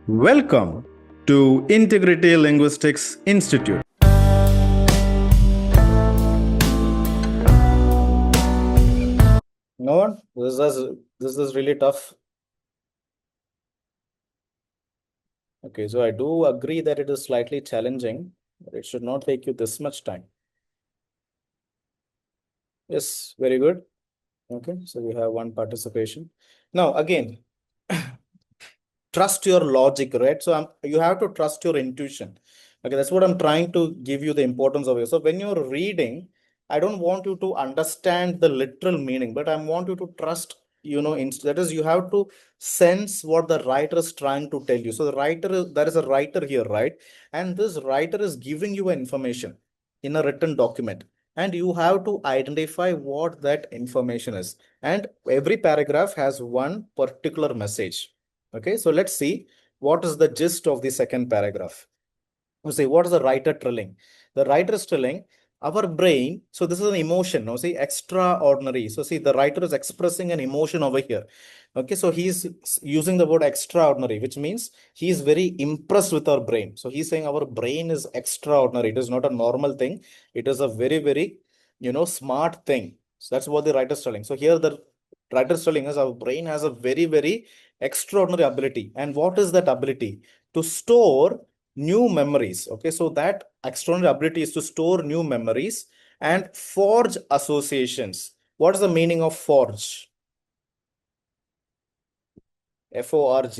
Welcome to Integrity Linguistics Institute. No, this is really tough. Okay, so I do agree that it is slightly challenging, but it should not take you this much time. Yes, very good. Okay, so we have one participation. Now, again, trust your logic, right? So you have to trust your intuition. Okay, that's what I'm trying to give you the importance of it. So when you're reading, I don't want you to understand the literal meaning, but I want you to trust, that is, you have to sense what the writer is trying to tell you. So there is a writer here, right? And this writer is giving you information in a written document. And you have to identify what that information is. And every paragraph has one particular message. Okay, so let's see what is the gist of the second paragraph. You see, what is the writer telling? The writer is telling our brain. So this is an emotion. No, see, extraordinary. So see, the writer is expressing an emotion over here. Okay, so he's using the word extraordinary, which means he is very impressed with our brain. So he's saying our brain is extraordinary. It is not a normal thing. It is a very, very, smart thing. So that's what the writer is telling. So here the writer is telling us our brain has a very, very extraordinary ability. And what is that ability? To store new memories. Okay, so that extraordinary ability is to store new memories and forge associations. What is the meaning of forge? Forge.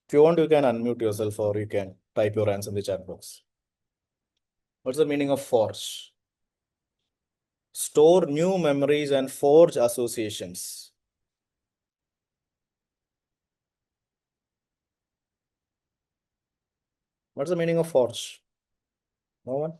If you want, you can unmute yourself or you can type your answer in the chat box. What's the meaning of forge? Store new memories and forge associations. What's the meaning of forge? No one?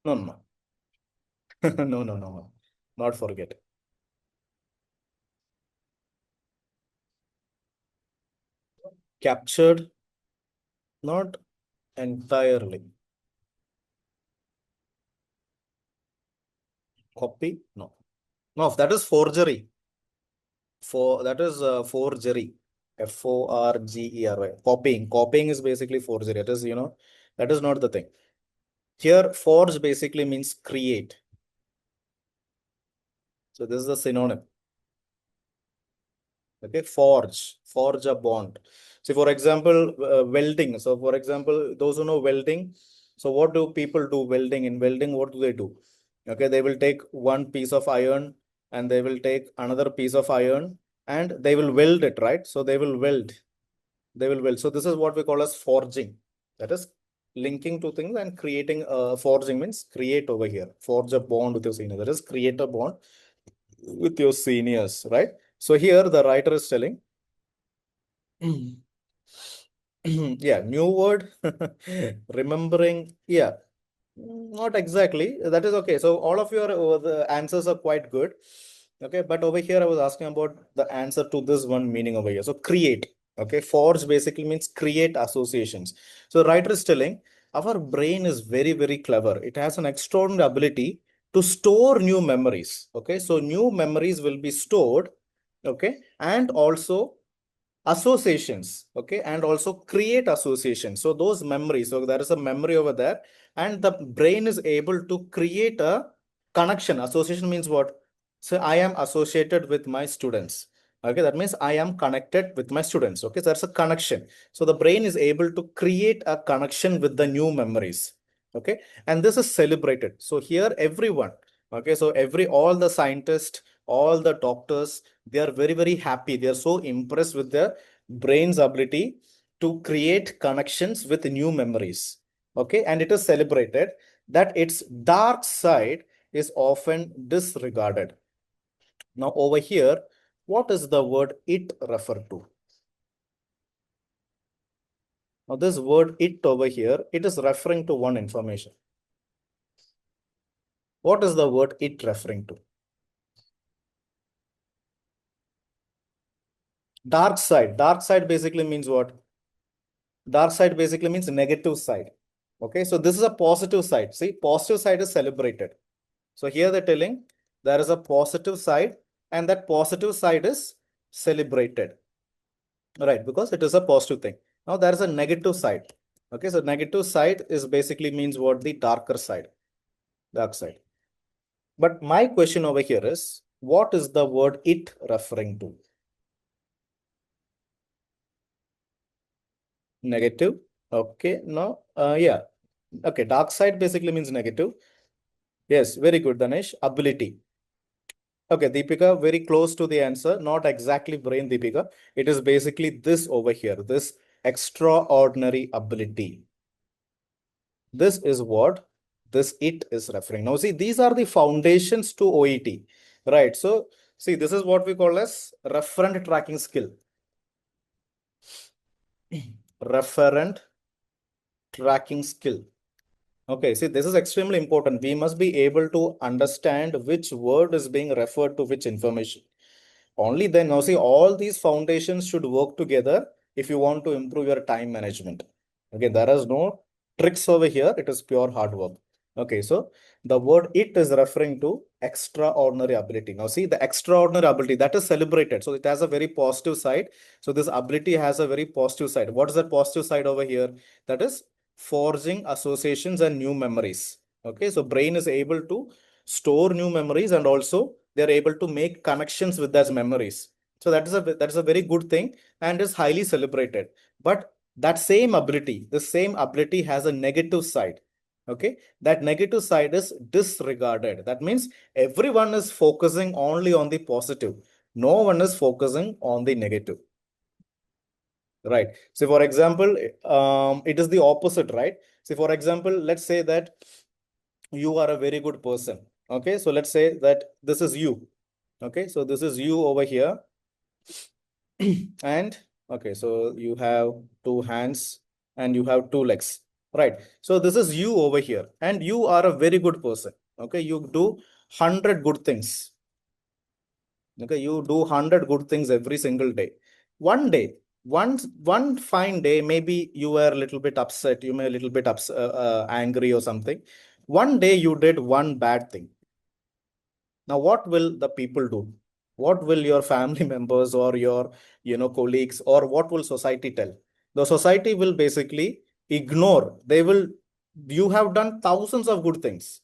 No, no. No, no, no. Not forget. Captured, not entirely. Copy? No. No, that is forgery. That is forgery. Forgery. Copying. Copying is basically forgery. It is, that is not the thing. Here, forge basically means create. So this is the synonym. Okay, forge a bond. So for example, welding. So for example, those who know welding. So what do people do welding? In welding, what do they do? Okay, they will take one piece of iron and they will take another piece of iron and they will weld it, right? So they will weld. So this is what we call as forging. That is linking two things and creating. Forging means create over here. Forge a bond with your senior. That is create a bond with your seniors, right? So here the writer is telling, yeah, new word, remembering. Yeah, not exactly. That is okay. So all of your the answers are quite good. Okay, but over here I was asking about the answer to this one meaning over here. So create. Okay, forge basically means create associations. So the writer is telling our brain is very, very clever. It has an extraordinary ability to store new memories. Okay, so new memories will be stored. Okay, and also associations. Okay, and also create associations. So those memories, so there is a memory over there and the brain is able to create a connection. Association means what? So I am associated with my students. Okay, that means I am connected with my students. Okay, so that's a connection. So the brain is able to create a connection with the new memories. Okay, and this is celebrated. So here everyone, okay, so all the scientists, all the doctors, they are very, very happy. They are so impressed with their brain's ability to create connections with new memories. Okay, and it is celebrated that its dark side is often disregarded. Now over here, what is the word it refer to? Now this word it over here, it is referring to one information. What is the word it referring to? Dark side. Dark side basically means what? Dark side basically means negative side. Okay, so this is a positive side. See, positive side is celebrated. So here they're telling there is a positive side, and that positive side is celebrated, right? Because it is a positive thing. Now there is a negative side. Okay, so negative side is basically means what? The darker side, dark side. But my question over here is, what is the word it referring to? Negative. Okay, no, yeah. Okay, dark side basically means negative. Yes, very good, Danesh. Ability. Okay, Deepika, very close to the answer. Not exactly brain, Deepika. It is basically this over here, this extraordinary ability. This is what this it is referring. Now, see, these are the foundations to OET, right? So, see, this is what we call as referent tracking skill. Referent tracking skill. Okay, see, this is extremely important. We must be able to understand which word is being referred to which information. Only then, now see, all these foundations should work together if you want to improve your time management. Okay, there is no tricks over here. It is pure hard work. Okay, so the word it is referring to extraordinary ability. Now, see, the extraordinary ability that is celebrated. So it has a very positive side. So this ability has a very positive side. What is that positive side over here? That is forging associations and new memories. Okay, so brain is able to store new memories, and also they're able to make connections with those memories. So that is a very good thing and is highly celebrated. But that same ability, the same ability has a negative side. Okay, that negative side is disregarded. That means everyone is focusing only on the positive. No one is focusing on the negative. Right. So for example, it is the opposite, right? So for example, let's say that you are a very good person. Okay, so let's say that this is you. Okay, so this is you over here. And okay, so you have two hands and you have two legs, right? So this is you over here, and you are a very good person. Okay, you do 100 good things. Okay, you do 100 good things every single day. One day, one fine day, maybe you were a little bit upset, you may a little bit angry or something. One day you did one bad thing. Now, what will the people do? What will your family members or your, colleagues, or what will society tell? The society will basically ignore. You have done thousands of good things.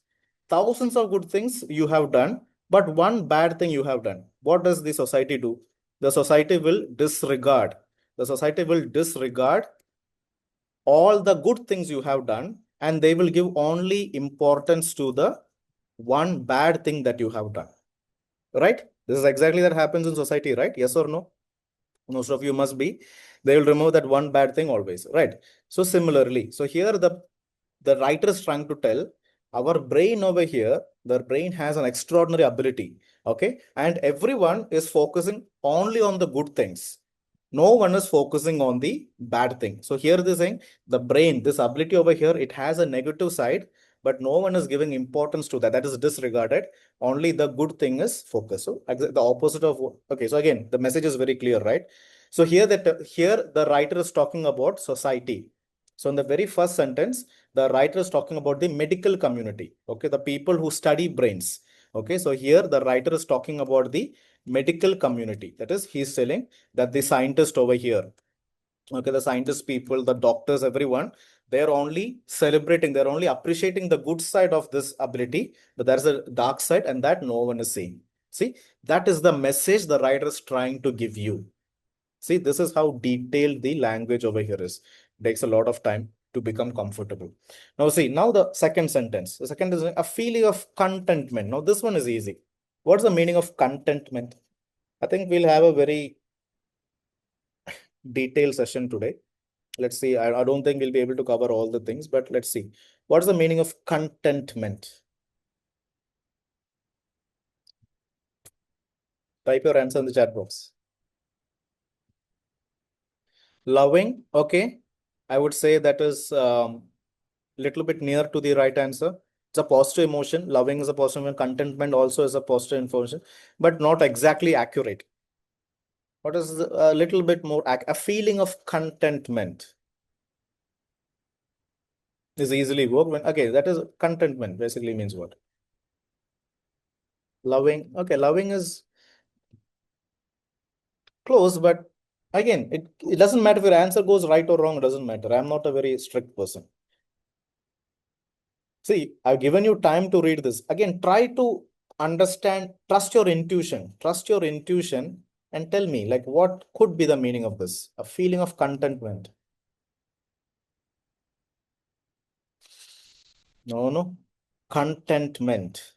Thousands of good things you have done, but one bad thing you have done. What does the society do? The society will disregard. The society will disregard all the good things you have done, and they will give only importance to the one bad thing that you have done. Right? This is exactly that happens in society, right? Yes or no? Most of you must be. They will remove that one bad thing always, right? So similarly, so here the writer is trying to tell our brain over here, the brain has an extraordinary ability, okay? And everyone is focusing only on the good things. No one is focusing on the bad thing. So here they're saying the brain, this ability over here, it has a negative side, but no one is giving importance to that. That is disregarded. Only the good thing is focused. So the opposite of, okay, so again, the message is very clear, right? So here the writer is talking about society. So in the very first sentence, the writer is talking about the medical community. Okay, the people who study brains. Okay, so here the writer is talking about the medical community. That is, he's telling that the scientist over here, okay, the scientist people, the doctors, everyone, they're only celebrating, they're only appreciating the good side of this ability, but there's a dark side, and that no one is seeing. See, that is the message the writer is trying to give you. See, this is how detailed the language over here is. It takes a lot of time to become comfortable. Now, see, now the second sentence. The second is a feeling of contentment. Now, this one is easy. What's the meaning of contentment? I think we'll have a very detailed session today. Let's see. I don't think we'll be able to cover all the things, but let's see. What's the meaning of contentment? Type your answer in the chat box. Loving, okay. I would say that is little bit near to the right answer. It's a positive emotion. Loving is a positive emotion. Contentment also is a positive emotion, but not exactly accurate. What is a little bit more, a feeling of contentment is easily worked when, okay, that is contentment basically means what? Loving. Okay, loving is close, but again, it doesn't matter if your answer goes right or wrong, it doesn't matter. I'm not a very strict person. See, I've given you time to read this. Again, try to understand, trust your intuition, and tell me, like, what could be the meaning of this? A feeling of contentment. No, no. Contentment.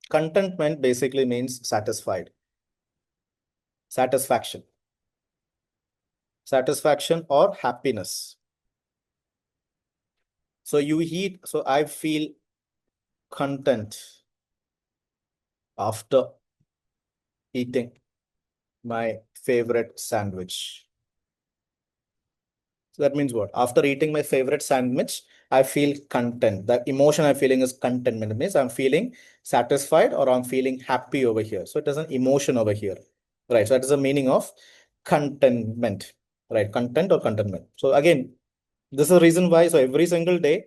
Contentment basically means satisfied, satisfaction, satisfaction or happiness. So you eat, so I feel content after eating my favorite sandwich. So that means what? After eating my favorite sandwich, I feel content. The emotion I'm feeling is contentment. It means I'm feeling satisfied or I'm feeling happy over here. So it is an emotion over here. Right. So that is the meaning of contentment. Right. Content or contentment. So again, this is the reason why. So every single day,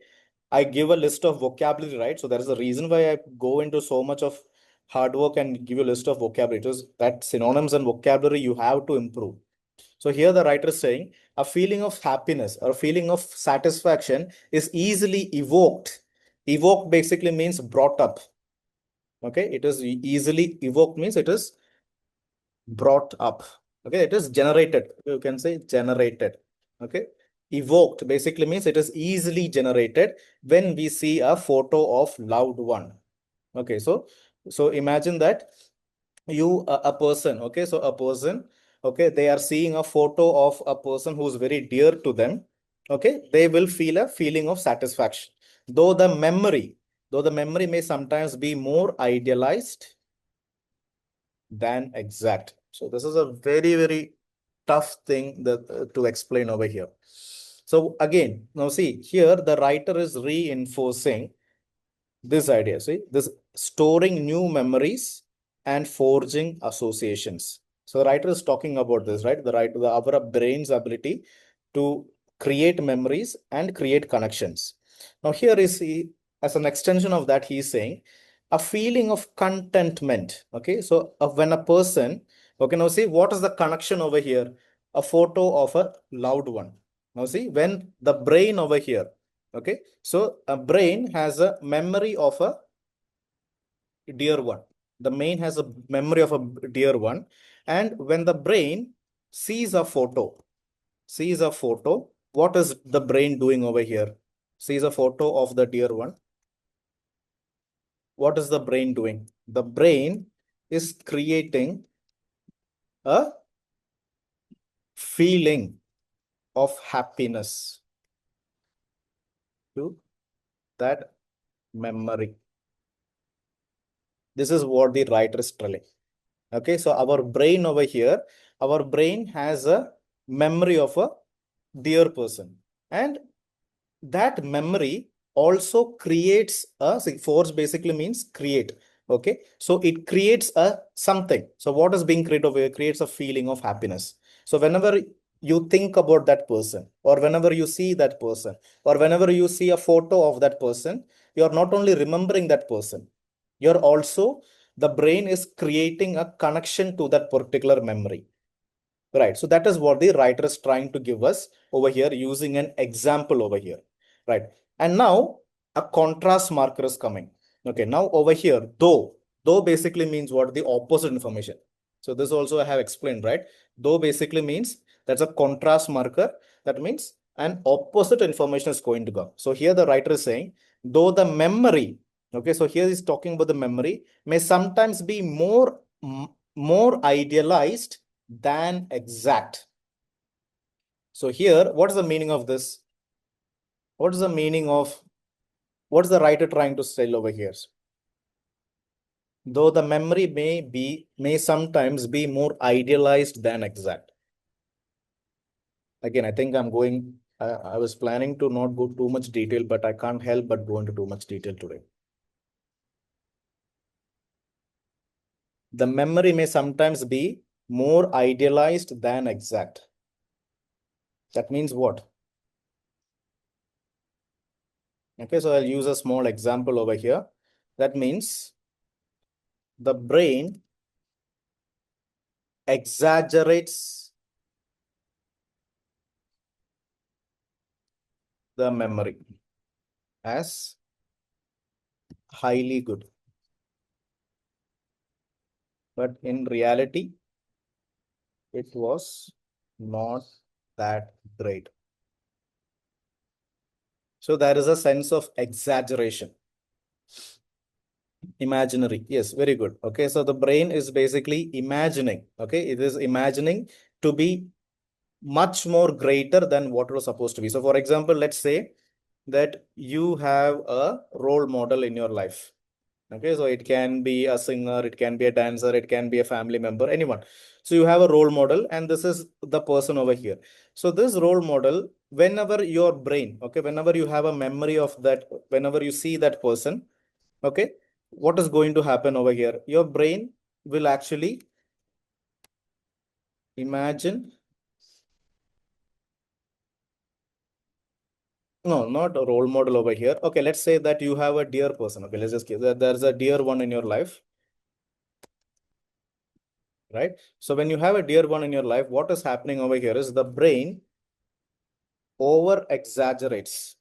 I give a list of vocabulary, right? So that is the reason why I go into so much of hard work and give you a list of vocabulary. Because that synonyms and vocabulary you have to improve. So here the writer is saying a feeling of happiness or a feeling of satisfaction is easily evoked. Evoked basically means brought up. Okay, it is easily evoked means it is brought up. Okay, it is generated. You can say generated. Okay, evoked basically means it is easily generated when we see a photo of loved one. Okay, so imagine that you a person, okay, so a person, okay, they are seeing a photo of a person who's very dear to them. Okay, they will feel a feeling of satisfaction, though the memory may sometimes be more idealized than exact. So this is a very, very tough thing that to explain over here. So again, now see here the writer is reinforcing this idea. See, this storing new memories and forging associations. So the writer is talking about this, right? Our brain's ability to create memories and create connections. Now here is as an extension of that, he is saying a feeling of contentment. Okay, so when a person, okay, now see what is the connection over here? A photo of a loved one. Now see when the brain over here, okay, so a brain has a memory of a dear one. The main has a memory of a dear one. And when the brain sees a photo, what is the brain doing over here? Sees a photo of the dear one. What is the brain doing? The brain is creating a feeling of happiness to that memory. This is what the writer is telling. Okay, so our brain over here, our brain has a memory of a dear person, and that memory also creates a, see, force basically means create. Okay, so it creates a something. So what is being created over here? Creates a feeling of happiness. So whenever you think about that person, or whenever you see that person, or whenever you see a photo of that person, you're not only remembering that person, you're also, the brain is creating a connection to that particular memory. Right. So that is what the writer is trying to give us over here using an example over here. Right. And now a contrast marker is coming. Okay. Now over here, though basically means what? The opposite information. So this also I have explained, right? Though basically means that's a contrast marker. That means an opposite information is going to go. So here the writer is saying, though the memory, okay, so here he's talking about the memory, may sometimes be more idealized than exact. So here, what is the meaning of this? What is the meaning of, what is the writer trying to say over here? Though the memory may sometimes be more idealized than exact. Again, I think I'm going, I was planning to not go too much detail, but I can't help but go into too much detail today. the memory may sometimes be more idealized than exact. That means what? Okay, so I'll use a small example over here. That means the brain exaggerates the memory as highly good. But in reality, it was not that great. So there is a sense of exaggeration. Imaginary. Yes, very good. Okay, so the brain is basically imagining. Okay, it is imagining to be much more greater than what it was supposed to be. So, for example, let's say that you have a role model in your life. Okay, so it can be a singer, it can be a dancer, it can be a family member, anyone. So you have a role model, and this is the person over here. So this role model, whenever your brain, okay, whenever you have a memory of that, whenever you see that person, okay, what is going to happen over here? Your brain will actually imagine, no, not a role model over here. Okay, let's say that you have a dear person. Okay, let's just give that there's a dear one in your life, right? So when you have a dear one in your life, what is happening over here is the brain over exaggerates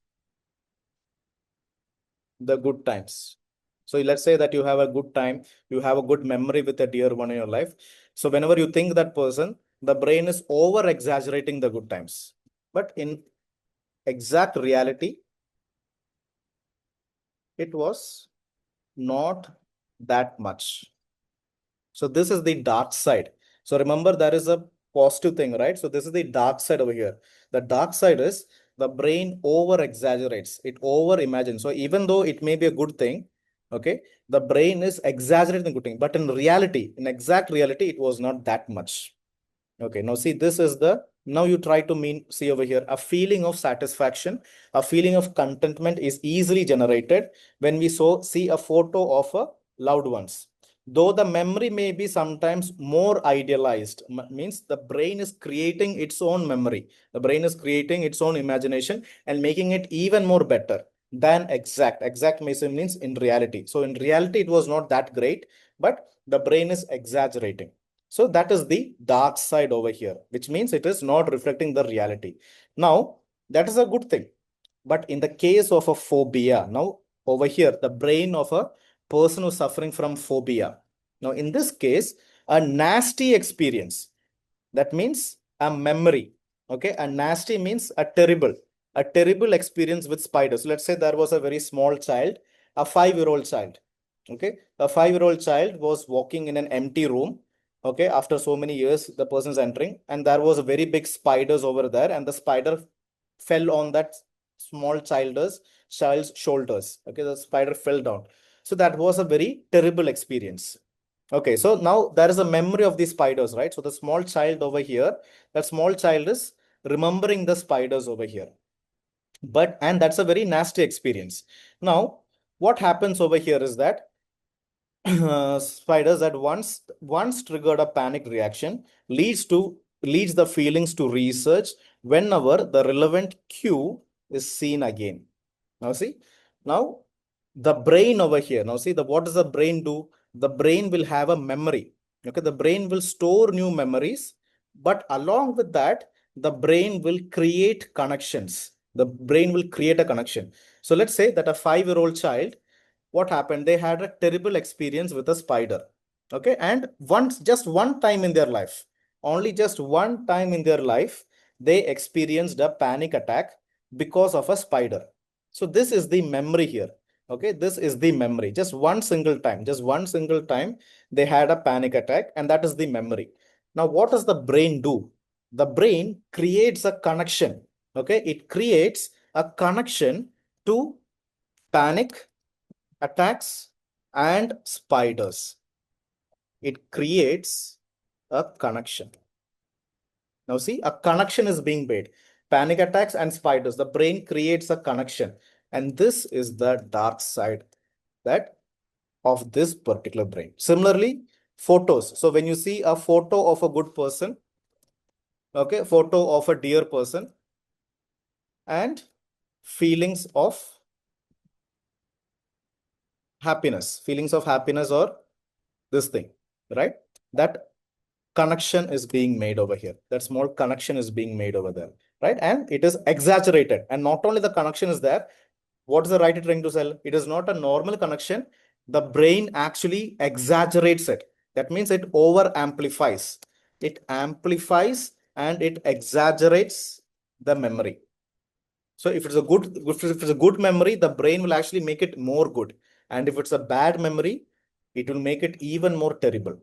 the good times. So let's say that you have a good time, you have a good memory with a dear one in your life. So whenever you think that person, the brain is over exaggerating the good times. But in exact reality, it was not that much. So this is the dark side. So remember, there is a positive thing, right? So this is the dark side over here. The dark side is the brain over exaggerates, it over imagines. So even though it may be a good thing, okay, the brain is exaggerating the good thing, but in reality, in exact reality, it was not that much. Okay, now see, this is the, now you try to see over here, a feeling of satisfaction, a feeling of contentment is easily generated when we see a photo of a loved ones. Though the memory may be sometimes more idealized, means the brain is creating its own memory. The brain is creating its own imagination and making it even more better than exact. Exact means in reality. So in reality, it was not that great, but the brain is exaggerating. So that is the dark side over here, which means it is not reflecting the reality. Now, that is a good thing. But in the case of a phobia, now over here, the brain of a person who's suffering from phobia. Now, in this case, a nasty experience, that means a memory. Okay, a nasty means a terrible experience with spiders. Let's say there was a very small child, a 5-year-old child. Okay, a 5-year-old child was walking in an empty room. Okay, after so many years, the person's entering, and there was a very big spiders over there, and the spider fell on that small child's shoulders. Okay, the spider fell down. So that was a very terrible experience. Okay, so now there is a memory of the spiders, right? So the small child over here, that small child is remembering the spiders over here. And that's a very nasty experience. Now, what happens over here is that spiders that once triggered a panic reaction leads the feelings to research whenever the relevant cue is seen again. Now see, now the brain over here. Now see, what does the brain do? The brain will have a memory. Okay, the brain will store new memories, but along with that, the brain will create connections. The brain will create a connection. So let's say that a 5-year-old child, what happened? They had a terrible experience with a spider. Okay, and just one time in their life, only just one time in their life, they experienced a panic attack because of a spider. So this is the memory here. Okay, this is the memory. Just one single time, they had a panic attack, and that is the memory. Now, what does the brain do? The brain creates a connection. Okay, it creates a connection to panic attacks and spiders. It creates a connection. Now see, a connection is being made. Panic attacks and spiders, the brain creates a connection. And this is the dark side that of this particular brain. Similarly, Photos. So when you see a photo of a good person, okay, photo of a dear person, and feelings of feelings of happiness or this thing, right? That connection is being made over here. That small connection is being made over there, right? And it is exaggerated. And not only the connection is there, what is the writer trying to tell? It is not a normal connection. The brain actually exaggerates it. That means it over amplifies. It amplifies and it exaggerates the memory. So if it's a good memory, the brain will actually make it more good. And if it's a bad memory, it will make it even more terrible.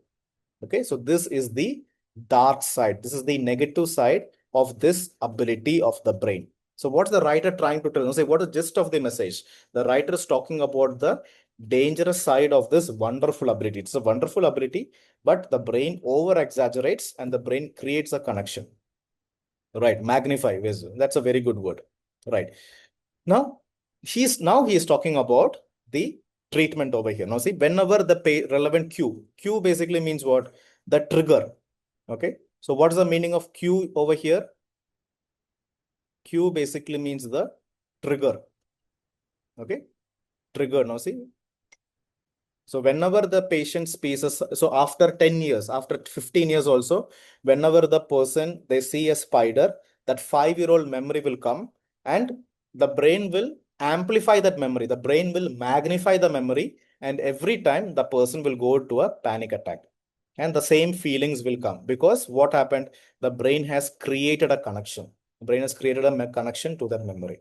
Okay, so this is the dark side. This is the negative side of this ability of the brain. So what's the writer trying to tell? Say, what is the gist of the message? The writer is talking about the dangerous side of this wonderful ability. It's a wonderful ability, but the brain over exaggerates and the brain creates a connection. Right, magnify. That's a very good word. Right. Now, he is talking about the treatment over here. Now, see, whenever the relevant Q basically means what? The trigger. Okay. So, what is the meaning of Q over here? Q basically means the trigger. Okay. Trigger. Now, see. So, whenever the patient speaks, so after 10 years, after 15 years also, whenever the person they see a spider, that 5-year-old memory will come and the brain will amplify that memory. The brain will magnify the memory, and every time the person will go to a panic attack. And the same feelings will come because what happened? The brain has created a connection. The brain has created a connection to that memory.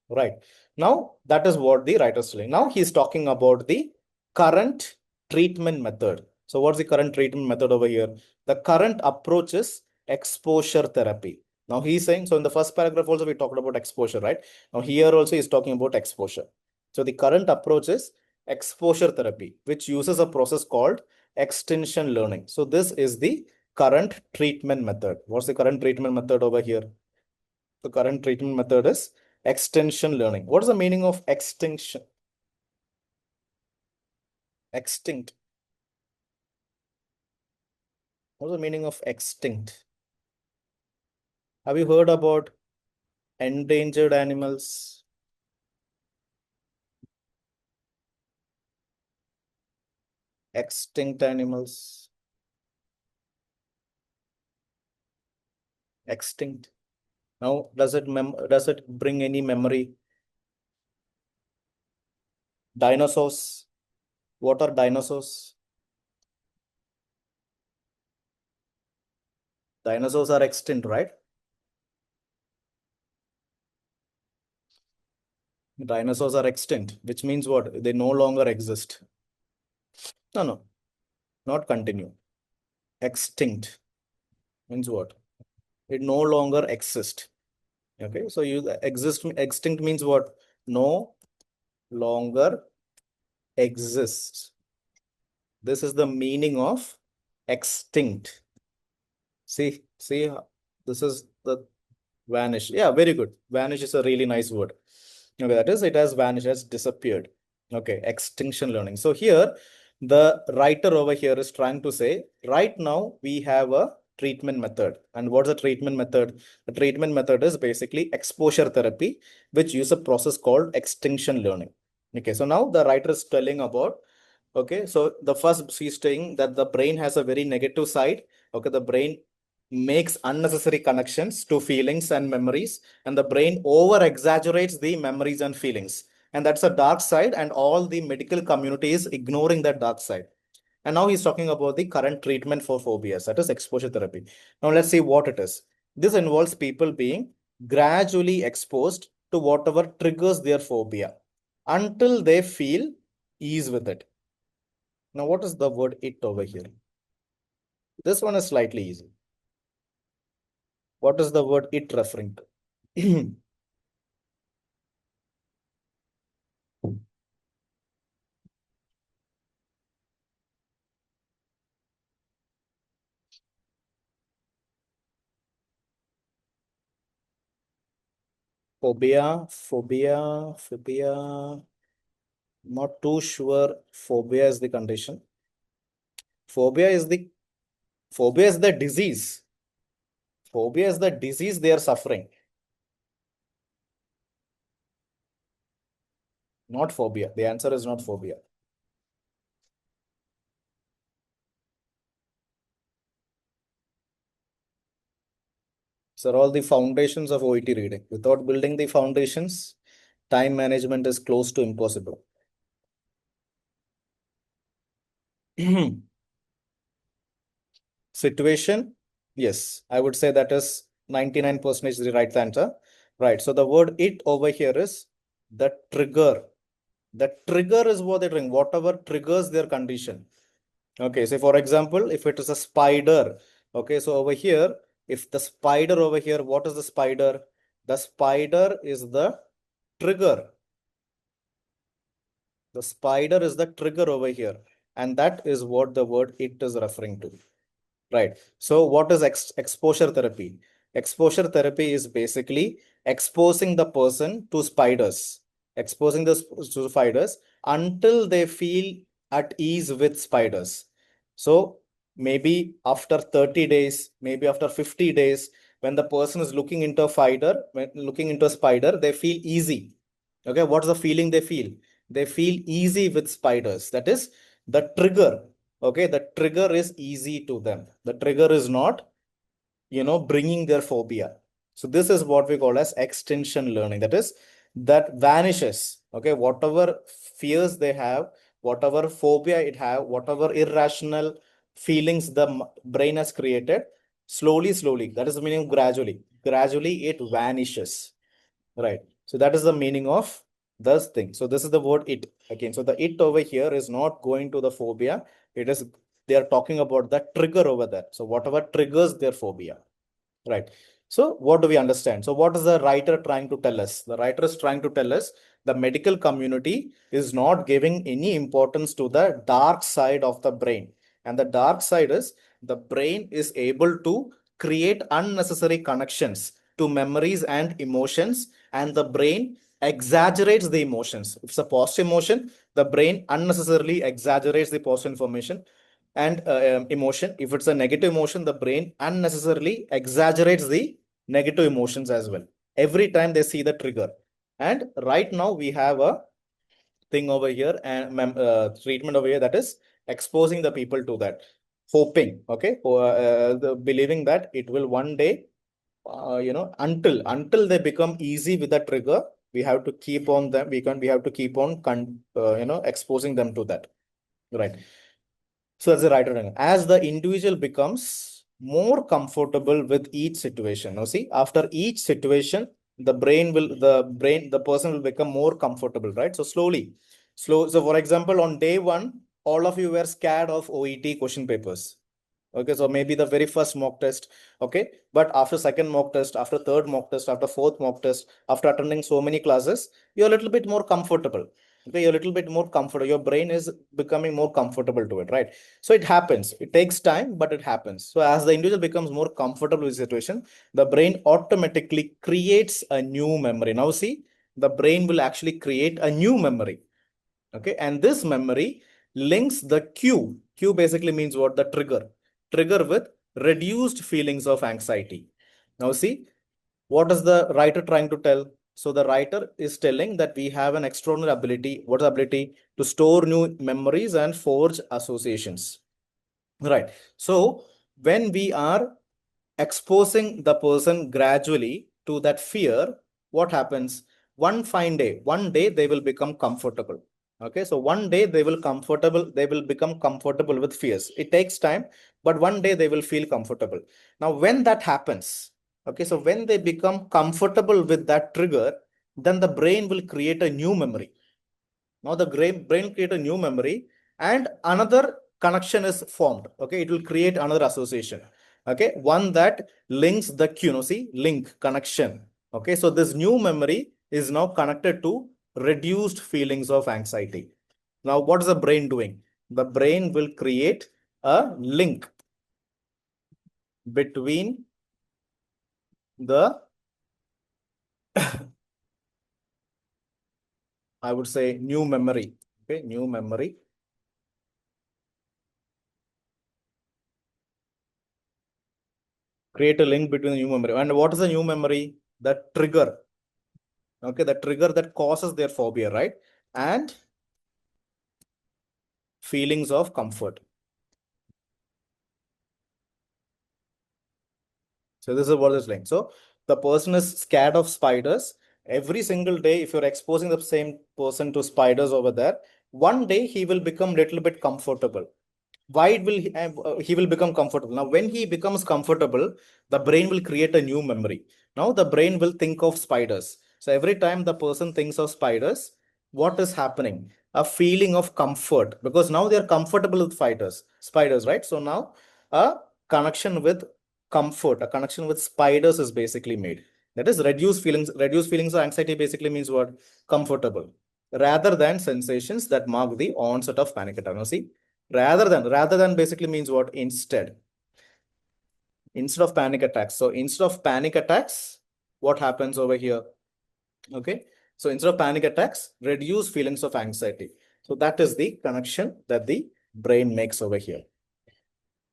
Right. Now, that is what the writer is saying. Now, he's talking about the current treatment method. So, what's the current treatment method over here? The current approach is exposure therapy. Now, he's saying, so in the first paragraph also, we talked about exposure, right? Now, here also, he's talking about exposure. So, the current approach is exposure therapy, which uses a process called extension learning. So, this is the current treatment method. What's the current treatment method over here? The current treatment method is extension learning. What is the meaning of extinction? Extinct. What is the meaning of extinct? Have you heard about endangered animals? Extinct animals. Extinct. Now, does it bring any memory? Dinosaurs. What are dinosaurs? Dinosaurs are extinct, right? Dinosaurs are extinct, which means what? They no longer exist. No, no, not continue. Extinct means what? It no longer exists. Okay, so extinct means what? No longer exists. This is the meaning of extinct. See, this is the vanish. Yeah, very good. Vanish is a really nice word. Okay, that is, it has vanished, has disappeared. Okay, extinction learning. So here, the writer over here is trying to say, right now we have a treatment method. And what's the treatment method? The treatment method is basically exposure therapy, which use a process called extinction learning. Okay, so now the writer is telling about, okay, so the first he's saying that the brain has a very negative side. Okay, the brain makes unnecessary connections to feelings and memories, and the brain over exaggerates the memories and feelings. And that's a dark side, and all the medical community is ignoring that dark side. And now he's talking about the current treatment for phobias, that is exposure therapy. Now let's see what it is. This involves people being gradually exposed to whatever triggers their phobia until they feel ease with it. Now, what is the word it over here? This one is slightly easy. What is the word it referring to? Phobia. Not too sure. Phobia is the condition. Phobia is the disease. Phobia is the disease they are suffering, not phobia. The answer is not phobia. So all the foundations of OET reading. Without building the foundations, time management is close to impossible. Situation, yes, I would say that is 99% the right answer. Right. So the word it over here is the trigger. The trigger is what they're doing, whatever triggers their condition. Okay, so for example, if it is a spider, okay, so over here, if the spider over here, what is the spider? The spider is the trigger. The spider is the trigger over here. And that is what the word it is referring to. Right. So what is exposure therapy? Exposure therapy is basically exposing the person to spiders, exposing the to spiders until they feel at ease with spiders. So maybe after 30 days, maybe after 50 days, when the person is looking into a spider, when looking into a spider, they feel easy. Okay, what's the feeling they feel? They feel easy with spiders. That is the trigger. Okay, the trigger is easy to them. The trigger is not, bringing their phobia. So this is what we call as extension learning. That is, that vanishes. Okay, whatever fears they have, whatever phobia it have, whatever irrational feelings the brain has created, slowly, that is the meaning of gradually it vanishes. Right. So that is the meaning of this thing. So this is the word it again. So the it over here is not going to the phobia. It is, they are talking about the trigger over there. So whatever triggers their phobia. Right. So what do we understand? So what is the writer trying to tell us? The writer is trying to tell us the medical community is not giving any importance to the dark side of the brain. And the dark side is the brain is able to create unnecessary connections to memories and emotions, and the brain exaggerates the emotions. If it's a positive emotion, the brain unnecessarily exaggerates the positive information and emotion. If it's a negative emotion, the brain unnecessarily exaggerates the negative emotions as well. Every time they see the trigger. And right now we have a thing over here and treatment over here that is exposing the people to that, hoping, okay, believing that it will one day, until they become easy with the trigger, we have to keep on them. We have to keep on, exposing them to that. Right. So that's the right order. As the individual becomes more comfortable with each situation. Now see, after each situation, the person will become more comfortable, right? So slowly, So for example, on day one, all of you were scared of OET question papers. Okay, so maybe the very first mock test, okay, but after second mock test, after third mock test, after fourth mock test, after attending so many classes, you're a little bit more comfortable. Okay, you're a little bit more comfortable. Your brain is becoming more comfortable to it, right? So it happens. It takes time, but it happens. So as the individual becomes more comfortable with the situation, the brain automatically creates a new memory. Now see, the brain will actually create a new memory. Okay, and this memory links the cue. Cue basically means what? The trigger with reduced feelings of anxiety. Now see, what is the writer trying to tell? So the writer is telling that we have an extraordinary ability. What's the ability? To store new memories and forge associations. Right. So when we are exposing the person gradually to that fear, what happens? One day they will become comfortable. Okay, so one day they will become comfortable with fears. It takes time, but one day they will feel comfortable. Now, when that happens, okay, so when they become comfortable with that trigger, then the brain will create a new memory. Now the brain create a new memory and another connection is formed. Okay, it will create another association. Okay, one that links the cue. No, see, link, connection. Okay, so this new memory is now connected to reduced feelings of anxiety. Now, what is the brain doing? The brain will create a link between the, I would say, new memory. Okay, new memory Create a link between the new memory. And what is the new memory? The trigger. Okay, the trigger that causes their phobia, right? And feelings of comfort. So this is what is linked. So the person is scared of spiders. Every single day, if you're exposing the same person to spiders over there, one day he will become little bit comfortable. Why it will he will become comfortable? Now when he becomes comfortable, the brain will create a new memory. Now the brain will think of spiders. So every time the person thinks of spiders, what is happening? A feeling of comfort, because now they are comfortable with spiders, right? So now a connection with comfort, a connection with spiders is basically made. That is reduced feelings of anxiety basically means what? Comfortable, rather than sensations that mark the onset of panic attack. Now see, rather than basically means what? Instead of panic attacks. So instead of panic attacks, what happens over here? Okay, so instead of panic attacks, reduce feelings of anxiety. So that is the connection that the brain makes over here.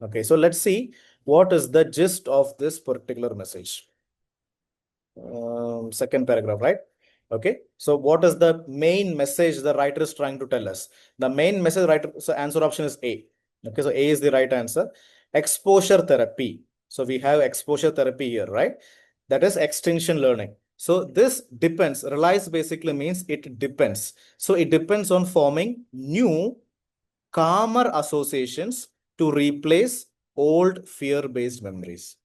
Okay, so let's see what is the gist of this particular message. Second paragraph, right? Okay, so what is the main message the writer is trying to tell us? The main message writer, so answer option is A. Okay, so A is the right answer. Exposure therapy. So we have exposure therapy here, right? That is extinction learning. So this depends, relies basically means it depends. So it depends on forming new calmer associations to replace old fear-based memories.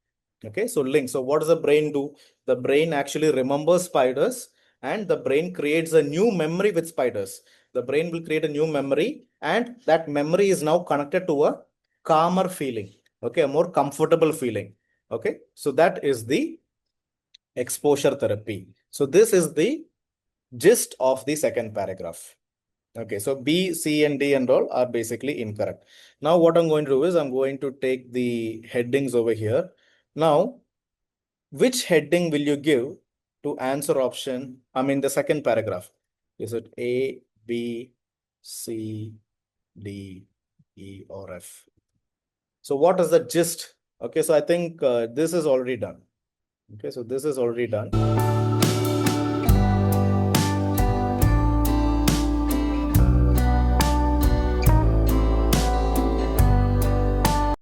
Okay, so link. So what does the brain do? The brain actually remembers spiders and the brain creates a new memory with spiders. The brain will create a new memory and that memory is now connected to a calmer feeling. Okay, a more comfortable feeling. Okay, so that is the exposure therapy. So this is the gist of the second paragraph. Okay, so B, C, and D and all are basically incorrect. Now what I'm going to do is I'm going to take the headings over here. Now, which heading will you give to answer option? I mean the second paragraph. Is it A, B, C, D, E, or F? So what is the gist? Okay, so I think this is already done. Okay, so this is already done.